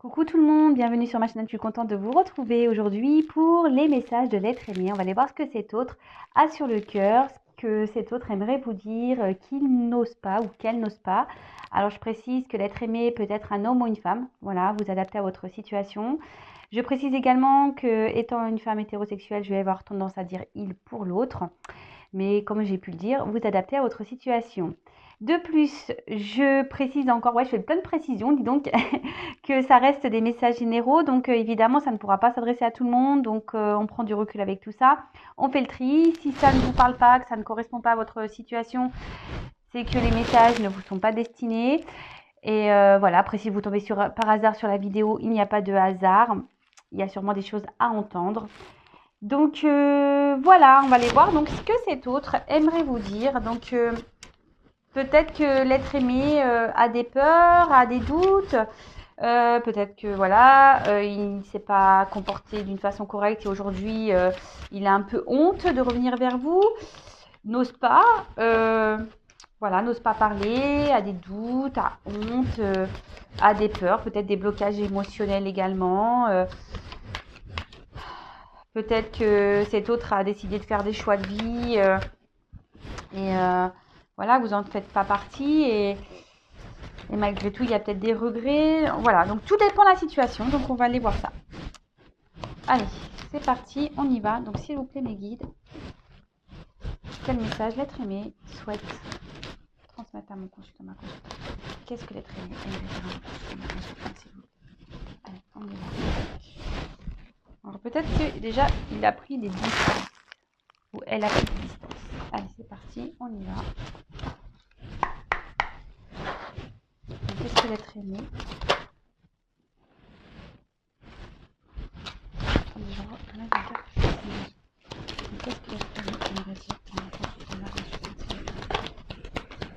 Coucou tout le monde, bienvenue sur ma chaîne. Je suis contente de vous retrouver aujourd'hui pour les messages de l'être aimé. On va aller voir ce que cet autre a sur le cœur, ce que cet autre aimerait vous dire, qu'il n'ose pas ou qu'elle n'ose pas. Alors je précise que l'être aimé peut être un homme ou une femme. Voilà, vous adaptez à votre situation. Je précise également que, étant une femme hétérosexuelle, je vais avoir tendance à dire il pour l'autre. Mais comme j'ai pu le dire, vous adaptez à votre situation. De plus, je précise encore, ouais, je fais plein de précisions, dis donc, que ça reste des messages généraux. Donc, évidemment, ça ne pourra pas s'adresser à tout le monde. Donc, on prend du recul avec tout ça. On fait le tri. Si ça ne vous parle pas, que ça ne correspond pas à votre situation, c'est que les messages ne vous sont pas destinés. Et voilà, après, si vous tombez par hasard sur la vidéo, il n'y a pas de hasard. Il y a sûrement des choses à entendre. Donc voilà, on va aller voir donc ce que cet autre aimerait vous dire. Donc peut-être que l'être aimé a des peurs, a des doutes. Peut-être que voilà, il ne s'est pas comporté d'une façon correcte et aujourd'hui il a un peu honte de revenir vers vous, n'ose pas, voilà, n'ose pas parler, a des doutes, a honte, a des peurs, peut-être des blocages émotionnels également. Peut-être que cet autre a décidé de faire des choix de vie et voilà, vous n'en faites pas partie et malgré tout, il y a peut-être des regrets. Voilà, donc tout dépend de la situation, donc on va aller voir ça. Allez, c'est parti, on y va. Donc s'il vous plaît, mes guides, quel message l'être aimé souhaite transmettre à mon consultant, ma consultante? Qu'est-ce que l'être aimé aimerait dire à mon consultant, ma consultante, s'il vous plaît? Allez, on y va. Alors peut-être que déjà, il a pris des distances, ou elle a pris des distances. Allez, c'est parti, on y va. Qu'est-ce que l'être aimé? Attendez, j'en enlève une carte. Qu'est-ce que l'être aimé aimerait dire à mon consultant, ma consultante?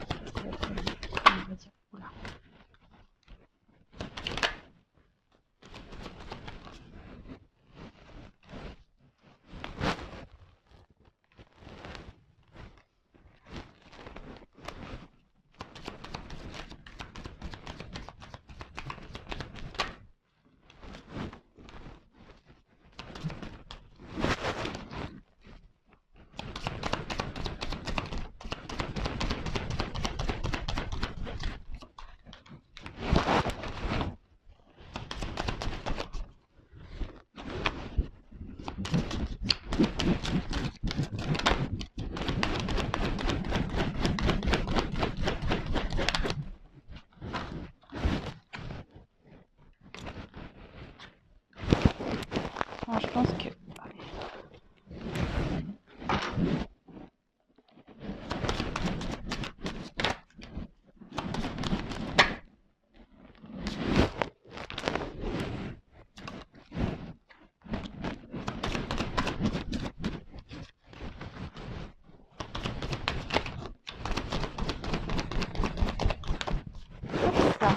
Qu'est-ce que l'être aimé aimerait dire? Oula. Alors, je pense que... ça.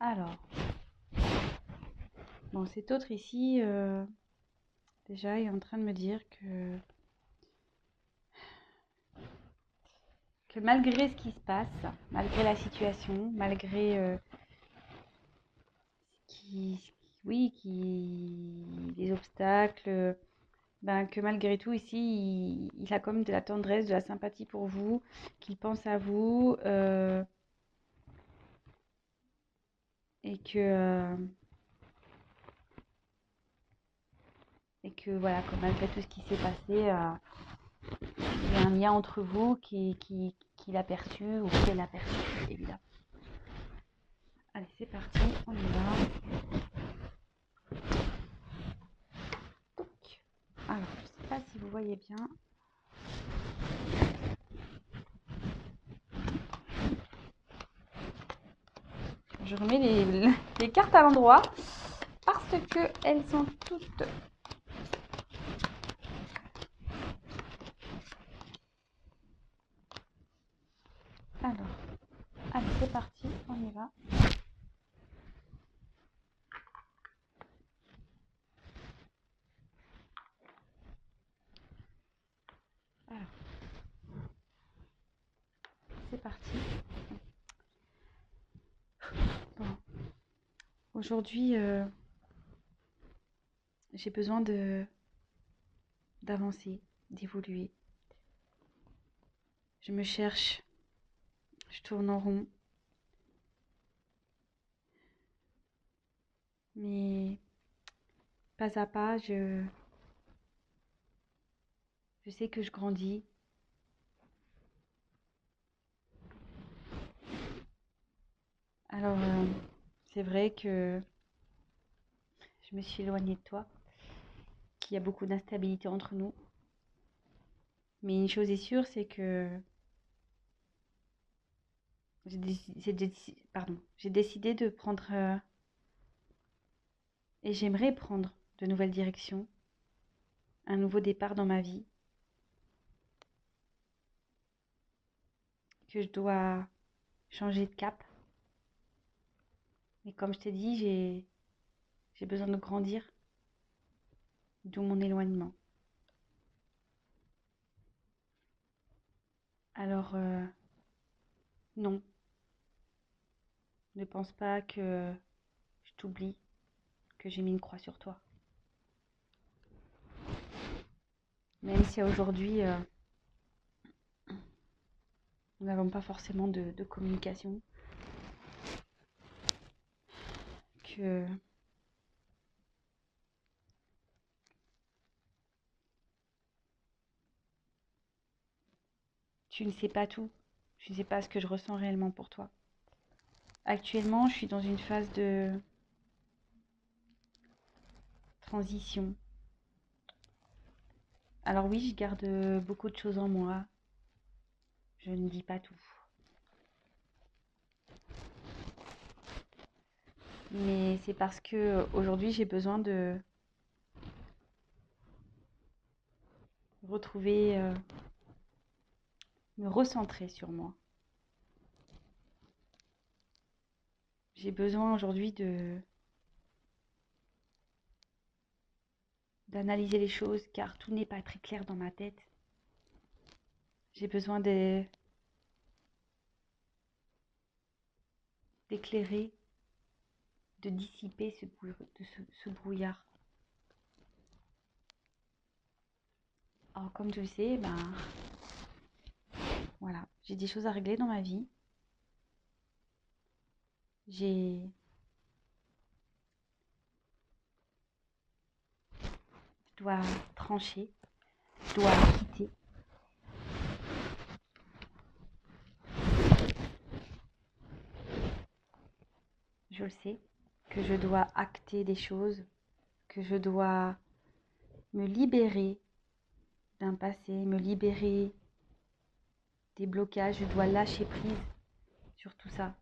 Alors, bon, cet autre ici, déjà, est en train de me dire que malgré ce qui se passe, malgré la situation, malgré les obstacles, ben, que malgré tout ici, il a comme de la tendresse, de la sympathie pour vous, qu'il pense à vous et que voilà, que malgré tout ce qui s'est passé, il y a un lien entre vous qu'il a perçu ou qu'elle a perçu, évidemment. Allez, c'est parti, on y va. Donc, alors, je ne sais pas si vous voyez bien. Je remets les cartes à l'endroit parce qu'elles sont toutes... Alors, allez, c'est parti, on y va. Alors, Aujourd'hui, j'ai besoin d'avancer, d'évoluer. Je me cherche, je tourne en rond, mais pas à pas, je sais que je grandis. Alors, c'est vrai que je me suis éloignée de toi, qu'il y a beaucoup d'instabilité entre nous. Mais une chose est sûre, c'est que j'ai décidé de prendre, et j'aimerais prendre de nouvelles directions, un nouveau départ dans ma vie, que je dois changer de cap. Mais comme je t'ai dit, j'ai besoin de grandir, d'où mon éloignement. Alors, non, ne pense pas que je t'oublie, que j'ai mis une croix sur toi. Même si aujourd'hui, nous n'avons pas forcément de communication, que tu ne sais pas tout, tu ne sais pas ce que je ressens réellement pour toi. Actuellement, je suis dans une phase de transition. Alors oui, je garde beaucoup de choses en moi, je ne dis pas tout. Mais c'est parce que aujourd'hui, j'ai besoin de retrouver, me recentrer sur moi. J'ai besoin aujourd'hui d'analyser les choses car tout n'est pas très clair dans ma tête. J'ai besoin d'éclairer, de dissiper ce brouillard. Alors comme tu le sais, ben voilà, j'ai des choses à régler dans ma vie. Je dois trancher, je dois quitter. Je le sais, que je dois acter des choses, que je dois me libérer d'un passé, me libérer des blocages, je dois lâcher prise sur tout ça.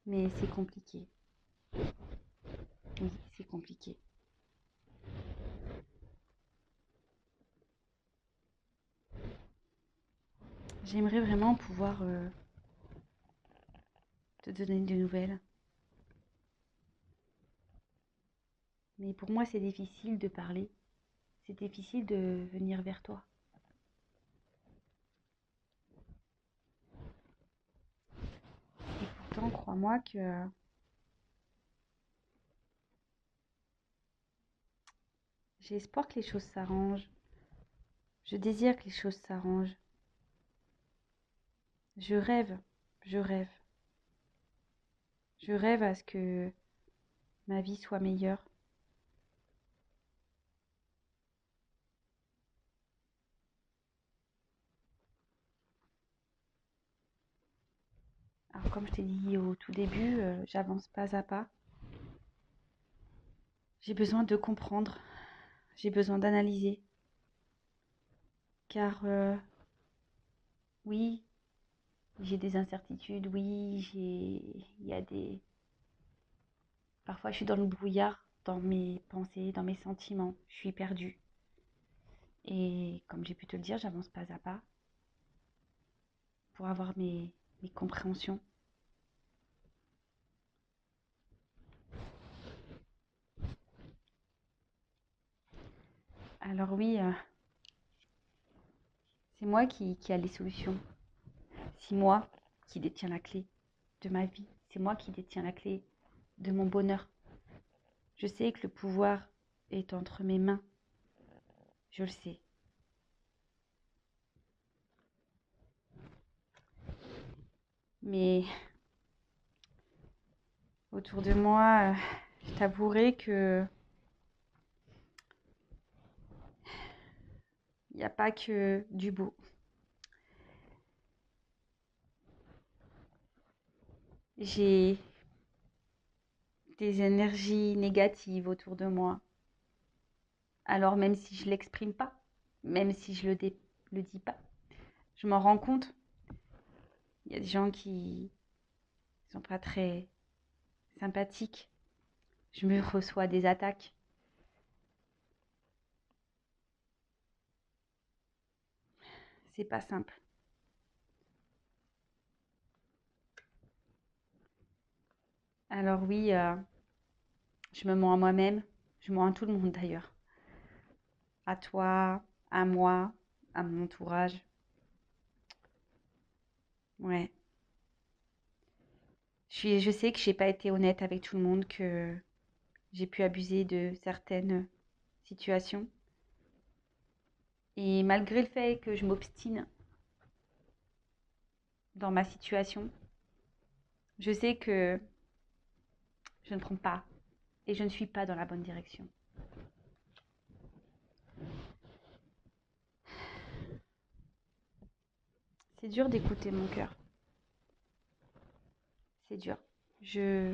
Mais c'est compliqué. Oui, c'est compliqué. J'aimerais vraiment pouvoir te donner des nouvelles. Mais pour moi, c'est difficile de parler. C'est difficile de venir vers toi. Et pourtant, crois-moi que j'ai espoir que les choses s'arrangent. Je désire que les choses s'arrangent. Je rêve, je rêve. Je rêve à ce que ma vie soit meilleure. Alors comme je t'ai dit au tout début, j'avance pas à pas. J'ai besoin de comprendre. J'ai besoin d'analyser. Car oui, j'ai des incertitudes. Oui, il y a des... Parfois, je suis dans le brouillard, dans mes pensées, dans mes sentiments. Je suis perdue. Et comme j'ai pu te le dire, j'avance pas à pas pour avoir mes compréhensions. Alors oui, c'est moi qui a les solutions. C'est moi qui détiens la clé. de ma vie. C'est moi qui détiens la clé de mon bonheur. Je sais que le pouvoir est entre mes mains. Je le sais. Mais autour de moi, je t'avouerai que il n'y a pas que du beau. J'ai des énergies négatives autour de moi. Alors même si je ne l'exprime pas, même si je le dis pas, je m'en rends compte. Il y a des gens qui sont pas très sympathiques. Je me reçois des attaques. C'est pas simple. Alors oui, je me mens à moi-même. Je mens à tout le monde d'ailleurs. À toi, à moi, à mon entourage. Ouais. Je sais que j'ai pas été honnête avec tout le monde, que j'ai pu abuser de certaines situations. Et malgré le fait que je m'obstine dans ma situation, je sais que je ne prends pas et je ne suis pas dans la bonne direction. C'est dur d'écouter mon cœur. C'est dur. Je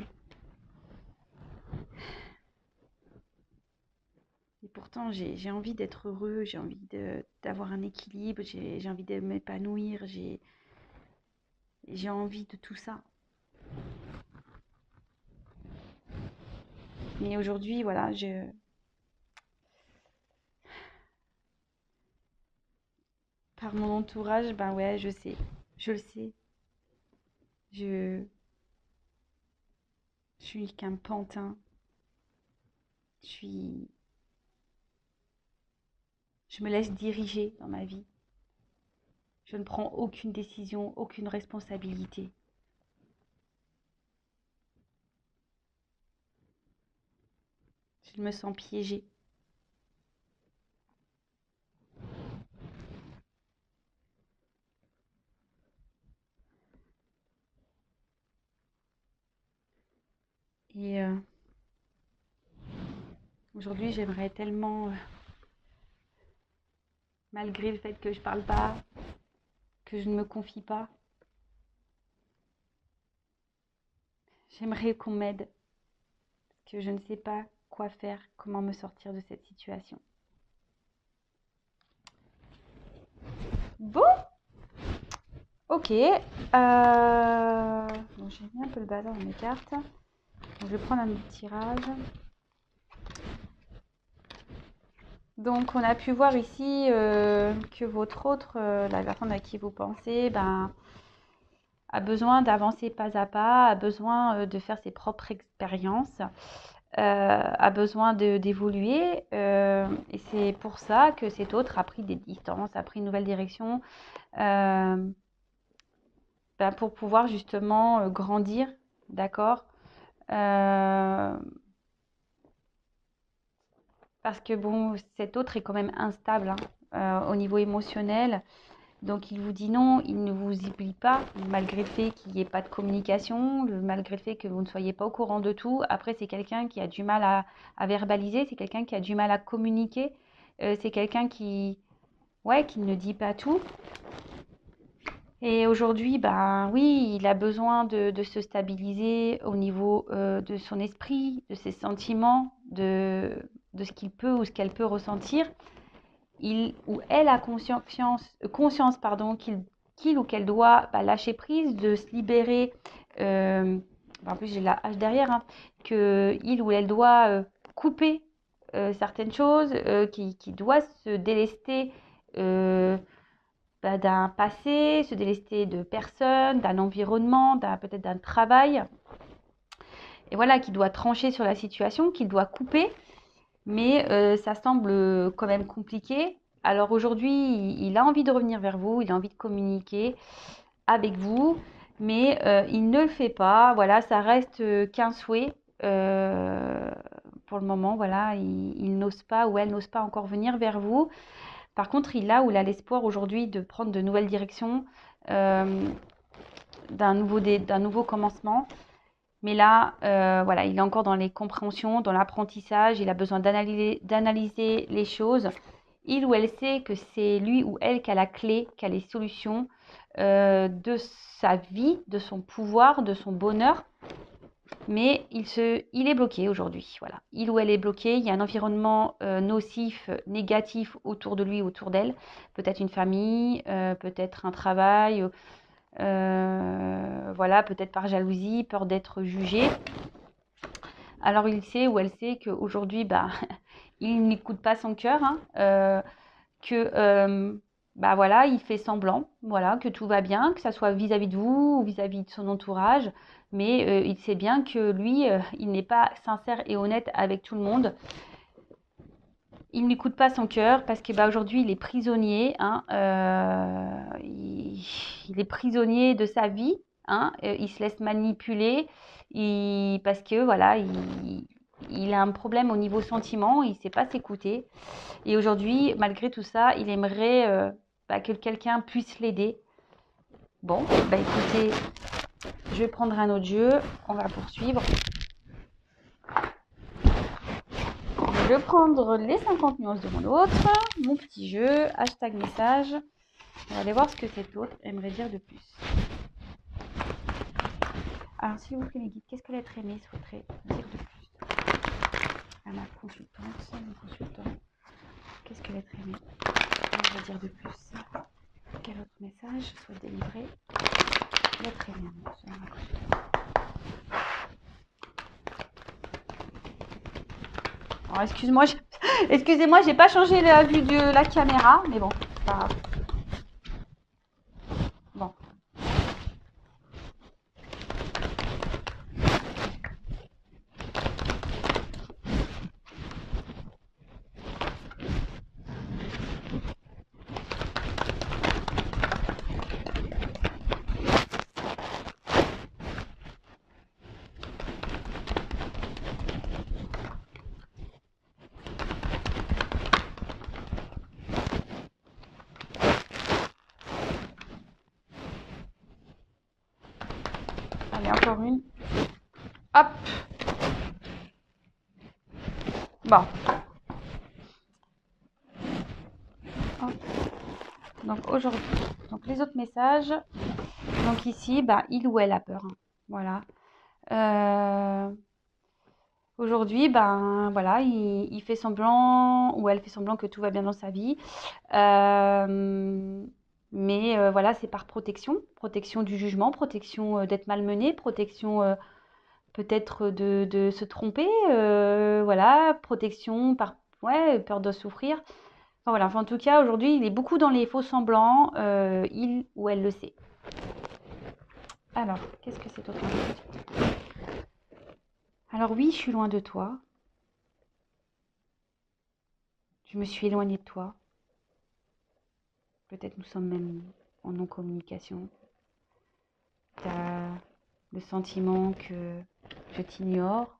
Et pourtant, j'ai envie d'être heureux, j'ai envie d'avoir un équilibre, j'ai envie de m'épanouir, j'ai envie de tout ça. Mais aujourd'hui, voilà, par mon entourage, ben ouais, je le sais. Je, je suis qu'un pantin. Je suis, je me laisse diriger dans ma vie. Je ne prends aucune décision, aucune responsabilité. Je me sens piégée. Et aujourd'hui, j'aimerais tellement, malgré le fait que je parle pas, que je ne me confie pas, j'aimerais qu'on m'aide, parce que je ne sais pas quoi faire, comment me sortir de cette situation. Bon, ok. Bon, j'ai mis un peu le bazar dans mes cartes. Donc, je vais prendre un autre tirage. Donc, on a pu voir ici que votre autre, la personne à qui vous pensez, ben, a besoin d'avancer pas à pas, a besoin de faire ses propres expériences, a besoin d'évoluer. Et c'est pour ça que cet autre a pris des distances, a pris une nouvelle direction, ben, pour pouvoir justement grandir, d'accord. Parce que bon, cet autre est quand même instable au niveau émotionnel. Donc il vous dit non, il ne vous oublie pas, malgré le fait qu'il n'y ait pas de communication, malgré le fait que vous ne soyez pas au courant de tout. Après, c'est quelqu'un qui a du mal à verbaliser, c'est quelqu'un qui a du mal à communiquer, c'est quelqu'un qui ne dit pas tout. Et aujourd'hui, ben oui, il a besoin de se stabiliser au niveau de son esprit, de ses sentiments, de ce qu'il peut ou ce qu'elle peut ressentir. Il ou elle a conscience pardon, qu'il ou qu'elle doit lâcher prise, de se libérer. En plus, j'ai la hache derrière, hein, qu'il ou elle doit couper certaines choses, qui doit se délester d'un passé, se délester de personnes, d'un environnement, peut-être d'un travail. Et voilà, qui doit trancher sur la situation, qu'il doit couper. Mais ça semble quand même compliqué. Alors aujourd'hui, il a envie de revenir vers vous, il a envie de communiquer avec vous. mais il ne le fait pas. Voilà, ça reste qu'un souhait pour le moment. Voilà, il n'ose pas ou elle n'ose pas encore venir vers vous. Par contre, il a ou elle a l'espoir aujourd'hui de prendre de nouvelles directions, d'un nouveau commencement. Mais là, voilà, il est encore dans les compréhensions, dans l'apprentissage. Il a besoin d'analyser les choses. Il ou elle sait que c'est lui ou elle qui a la clé, qui a les solutions de sa vie, de son pouvoir, de son bonheur. Mais il est bloqué aujourd'hui. Voilà. Il ou elle est bloqué. Il y a un environnement nocif, négatif autour de lui, autour d'elle. Peut-être une famille, peut-être un travail. Voilà, peut-être par jalousie, peur d'être jugé. Alors il sait ou elle sait qu'aujourd'hui, bah, il n'écoute pas son cœur, hein, que bah voilà, il fait semblant, voilà, que tout va bien, que ça soit vis-à-vis de vous ou vis-à-vis de son entourage, mais il sait bien que lui, il n'est pas sincère et honnête avec tout le monde. Il n'écoute pas son cœur parce que bah, aujourd'hui il est prisonnier, hein, il est prisonnier de sa vie, hein, il se laisse manipuler parce que voilà, il a un problème au niveau sentiment, il ne sait pas s'écouter. Et aujourd'hui, malgré tout ça, il aimerait bah, que quelqu'un puisse l'aider. Bon, bah écoutez, je vais prendre un autre jeu, on va poursuivre. Je vais prendre les 50 nuances de mon autre, mon petit jeu, hashtag message. On va aller voir ce que cet autre aimerait dire de plus. Alors, s'il vous plaît, mes guides, qu'est-ce que l'être aimé souhaiterait dire de plus à ma consultante, mon consultant? Qu'est-ce que l'être aimé aimerait dire de plus? Quel autre message souhaite délivrer l'être aimé? Alors, excusez-moi, j'ai pas changé la vue de la caméra, mais bon, c'est pas grave. Bon. Allez, encore une. Hop. Bon. Hop. Donc aujourd'hui, donc les autres messages. Donc ici, bah, il ou elle a peur, hein. Voilà. Aujourd'hui, ben voilà, il fait semblant ou elle fait semblant que tout va bien dans sa vie. Mais voilà, c'est par protection, protection du jugement, protection d'être malmené, protection peut-être de se tromper, voilà, protection par ouais, peur de souffrir. Enfin, voilà, enfin, en tout cas, aujourd'hui, il est beaucoup dans les faux semblants, il ou elle le sait. Alors, qu'est-ce que c'est autre chose? Alors oui, je suis loin de toi. Je me suis éloignée de toi. Peut-être nous sommes même en non-communication. Tu as le sentiment que je t'ignore,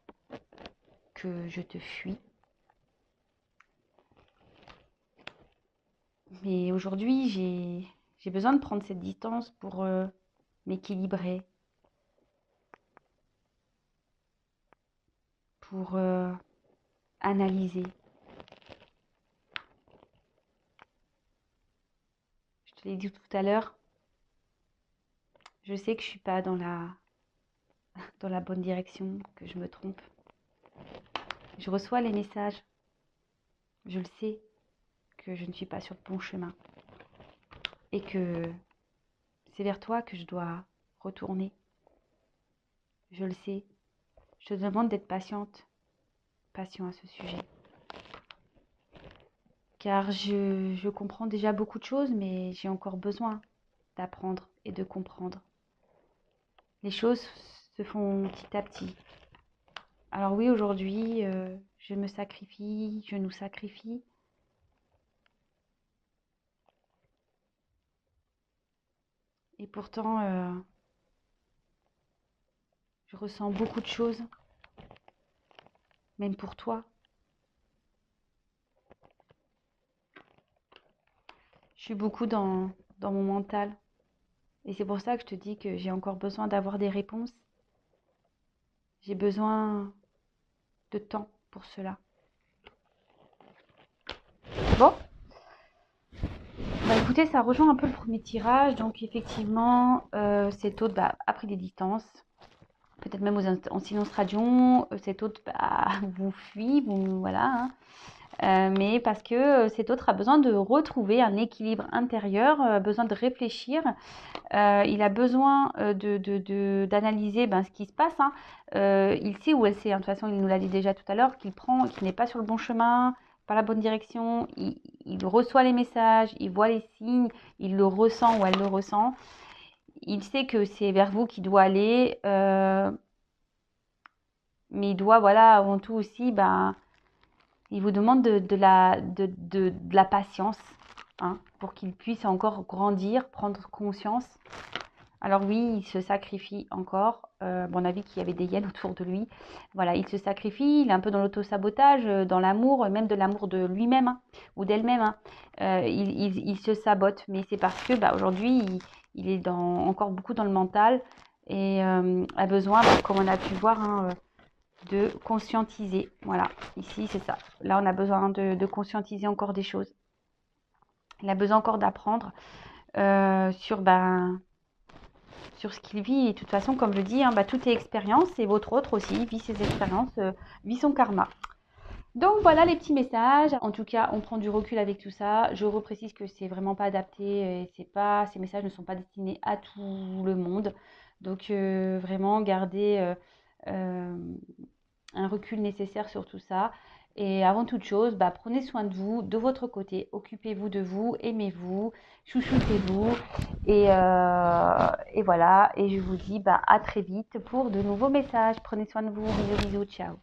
que je te fuis. Mais aujourd'hui, j'ai besoin de prendre cette distance pour m'équilibrer, pour analyser. Je te l'ai dit tout à l'heure, je sais que je ne suis pas dans la bonne direction, que je me trompe. Je reçois les messages. Je le sais que je ne suis pas sur le bon chemin. Et que c'est vers toi que je dois retourner. Je le sais. Je te demande d'être patiente, patient à ce sujet. Car je comprends déjà beaucoup de choses, mais j'ai encore besoin d'apprendre et de comprendre. Les choses se font petit à petit. Alors oui, aujourd'hui, je me sacrifie, je nous sacrifie. Et pourtant, Je ressens beaucoup de choses, même pour toi. Je suis beaucoup dans mon mental. Et c'est pour ça que je te dis que j'ai encore besoin d'avoir des réponses. J'ai besoin de temps pour cela. Bon, bah écoutez, ça rejoint un peu le premier tirage. Donc effectivement, cet hôte a pris des distances. Peut-être même en silence radion. Cet hôte vous fuit, voilà. Hein. Mais parce que cet autre a besoin de retrouver un équilibre intérieur, besoin de réfléchir. Il a besoin d'analyser ce qui se passe. Hein. Il sait où elle sait. Hein. De toute façon, il nous l'a dit déjà tout à l'heure, qu'il n'est pas sur le bon chemin, pas la bonne direction. Il reçoit les messages, il voit les signes, il le ressent ou elle le ressent. Il sait que c'est vers vous qu'il doit aller. Mais il doit, voilà, avant tout aussi, il vous demande de la patience, hein, pour qu'il puisse encore grandir, prendre conscience. Alors oui, il se sacrifie encore. À mon avis qu'il y avait des hyènes autour de lui. Voilà, il se sacrifie, il est un peu dans l'auto-sabotage, dans l'amour, même de l'amour de lui-même, hein, ou d'elle-même. Hein. Il se sabote, mais c'est parce que aujourd'hui, il est encore beaucoup dans le mental et a besoin, comme on a pu voir, hein, de conscientiser. Voilà, ici c'est ça. Là, on a besoin de conscientiser encore des choses. Il a besoin encore d'apprendre sur ce qu'il vit. Et de toute façon, comme je dis, hein, tout est expérience et votre autre aussi vit ses expériences, vit son karma. Donc voilà les petits messages. En tout cas, on prend du recul avec tout ça. Je reprécise que c'est vraiment pas adapté et ces messages ne sont pas destinés à tout le monde. Donc vraiment garder un recul nécessaire sur tout ça. Et avant toute chose, prenez soin de vous, de votre côté. Occupez-vous de vous, aimez-vous, chouchoutez-vous. Et voilà. Et je vous dis à très vite pour de nouveaux messages. Prenez soin de vous. Bisous, bisous, ciao.